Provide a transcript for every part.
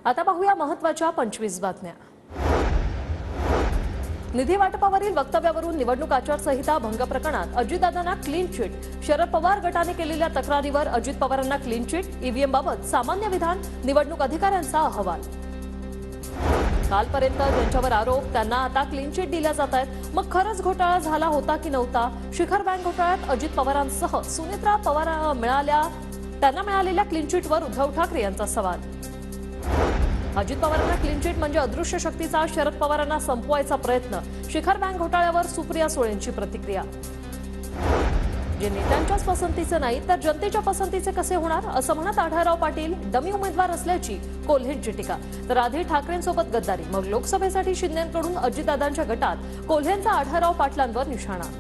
आता पाहूया महत्त्वाच्या 25 बातम्या। निधी वाटपावरील वक्तव्यावरून निवडणूक आचारसंहिता भंग प्रकरणात अजितदादांना क्लीन चिट। शरद पवार गटाने केलेल्या तक्रारीवर अजित पवारांना क्लीन चिट। ईव्हीएम बाबत सामान्य विधान, निवडणूक अधिकाऱ्यांचा अहवाल। कालपर्यंत ज्यांच्यावर आरोप त्यांना आता क्लीन चिट दिल्या जात आहेत। मग खरंच घोटाळा झाला होता की नव्हता? शिखर बँक घोटाळ्यात अजित पवारांसह सुनेत्रा पवार त्यांना मिळालेल्या क्लीन चिटवर उद्धव ठाकरे यांचा सवाल। अजित पवारांना क्लीन चिट म्हणजे अदृश्य शक्तीचा शरद पवारांना संपवायचा प्रयत्न। शिखर बँक घोटाळ्यावर सुप्रिया सुळेंची प्रतिक्रिया। जे नेत्यांच्याच पसंतीचे नाही तर जनतेच्या पसंतीचे कसे होणार असं म्हणत आढळराव पाटील डमी उमेदवार असल्याची कोल्हेंची टीका। तर आधी ठाकरेंसोबत गद्दारी, मग लोकसभेसाठी शिंदेंकडून अजितदादांच्या गटात कोल्हेंचा आढळराव पाटलांवर निशाणा।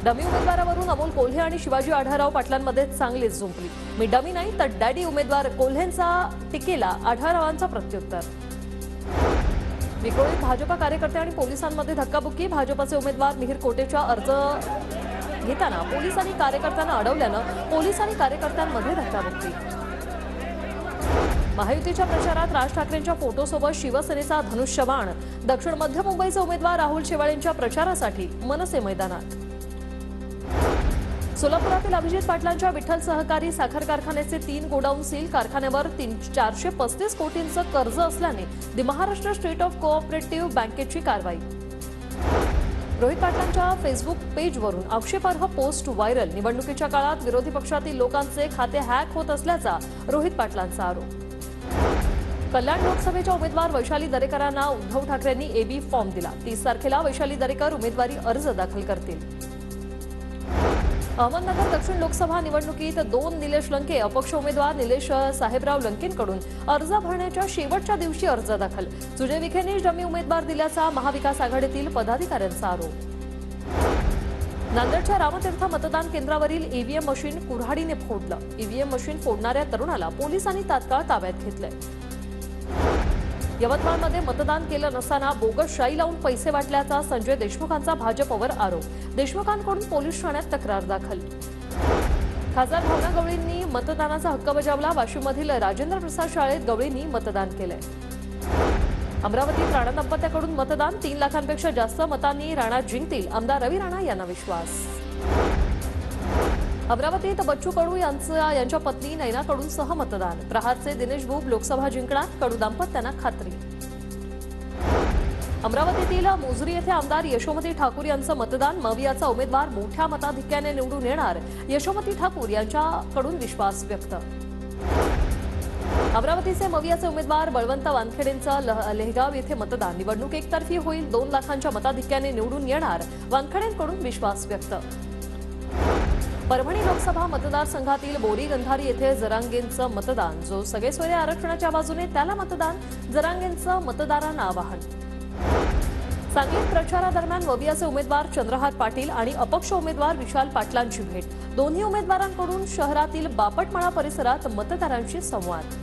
डमी उमेदवारावरून अमोल कोल्हे आणि शिवाजी आढळराव पाटलांमध्ये चांगलीच जुंपली। मी डमी नाही तर डॅडी उमेदवार कोल्हेंचा टीकेला आढळरावांचा प्रत्युत्तर। विक्रोळीत भाजपा कार्यकर्ते आणि पोलिसांमध्ये धक्काबुक्की। भाजपचे उमेदवार मिहिर कोटेचा अर्ज घेताना पोलिसांनी कार्यकर्त्यांना अडवल्यानं पोलीस आणि कार्यकर्त्यांमध्ये धक्काबुक्की। महायुतीच्या प्रचारात राज ठाकरेंच्या फोटोसोबत शिवसेनेचा धनुष्यबाण। दक्षिण मध्य मुंबईचे उमेदवार राहुल शेवाळेंच्या प्रचारासाठी मनसे मैदानात। सोलापुरातील अभिजित पाटलांच्या विठ्ठल सहकारी साखर कारखान्याचे 3 गोडाऊन सील। कारखान्यावर 435 कोटींचं कर्ज असल्याने दि महाराष्ट्र स्टेट ऑफ कोऑपरेटिव्ह बँकेची कारवाई। रोहित पाटलांच्या फेसबुक पेजवरून आक्षेपार्ह पोस्ट व्हायरल। निवडणुकीच्या काळात विरोधी पक्षातील लोकांचे खाते हॅक होत असल्याचा रोहित पाटलांचा आरोप। कल्याण लोकसभेच्या उमेदवार वैशाली दरेकरांना उद्धव ठाकरेंनी एबी फॉर्म दिला। 30 तारखेला वैशाली दरेकर उमेदवारी अर्ज दाखल करतील। अहमदनगर दक्षिण लोकसभा निवडणुकीत 2 निलेश लंके अपक्ष उमेदवार निलेश साहेबराव लंकेंकडून अर्ज भरण्याच्या शेवटच्या दिवशी अर्ज दाखल। सुजय विखेंनी डमी उमेदवार दिल्याचा महाविकास आघाडीतील पदाधिकाऱ्यांचा आरोप। नांदेडच्या रामतीर्थ मतदान केंद्रावरील ईव्हीएम मशीन कुऱ्हाडीने फोडलं। ईव्हीएम मशीन फोडणाऱ्या तरुणाला पोलिसांनी तात्काळ ताब्यात घेतले। यवतमाळमध्ये मतदान केलं नसताना बोगस शाई लावून पैसे वाटल्याचा संजय देशमुखांचा भाजपवर आरोप। देशमुखांकडून पोलीस ठाण्यात तक्रार दाखल। खासदार भावना गवळींनी मतदानाचा हक्क बजावला। वाशिममधील राजेंद्र प्रसाद शाळेत गवळींनी मतदान केलंय। अमरावतीत राणा दाम्पत्याकडून मतदान। 3 लाखांपेक्षा जास्त मतांनी राणा जिंकतील, आमदार रवी राणा यांना विश्वास। अमरावतीत बच्चू कडू यांच्या पत्नी नैनाकडून सहमतदान। प्रहारचे दिनेश बुब लोकसभा जिंकणार, कडू दाम्पत्यांना खात्री। अमरावतीतील मोजरी येथे आमदार यशोमती ठाकूर यांचं मतदान। मवियाचा उमेदवार मोठ्या मताधिक्याने निवडून येणार, यशोमती ठाकूर यांच्याकडून विश्वास व्यक्त। अमरावतीचे मवियाचे उमेदवार बळवंत वानखेडेंचं लेहगाव येथे मतदान। निवडणूक एकतर्फी होईल, 2 लाखांच्या मताधिक्याने निवडून येणार, वानखेडेंकडून विश्वास व्यक्त। परभणी लोकसभा मतदारसंघातील बोरी गंधारी येथे जरांगेंचं मतदान। जो सगळे सोयरे आरक्षणाच्या बाजूने त्याला मतदान, जरांगेंचं मतदारांना आवाहन। सांगलीत प्रचारादरम्यान मवियाचे उमेदवार चंद्रहार पाटील आणि अपक्ष उमेदवार विशाल पाटलांची भेट। दोन्ही उमेदवारांकडून शहरातील बापटमाळा परिसरात मतदारांशी संवाद।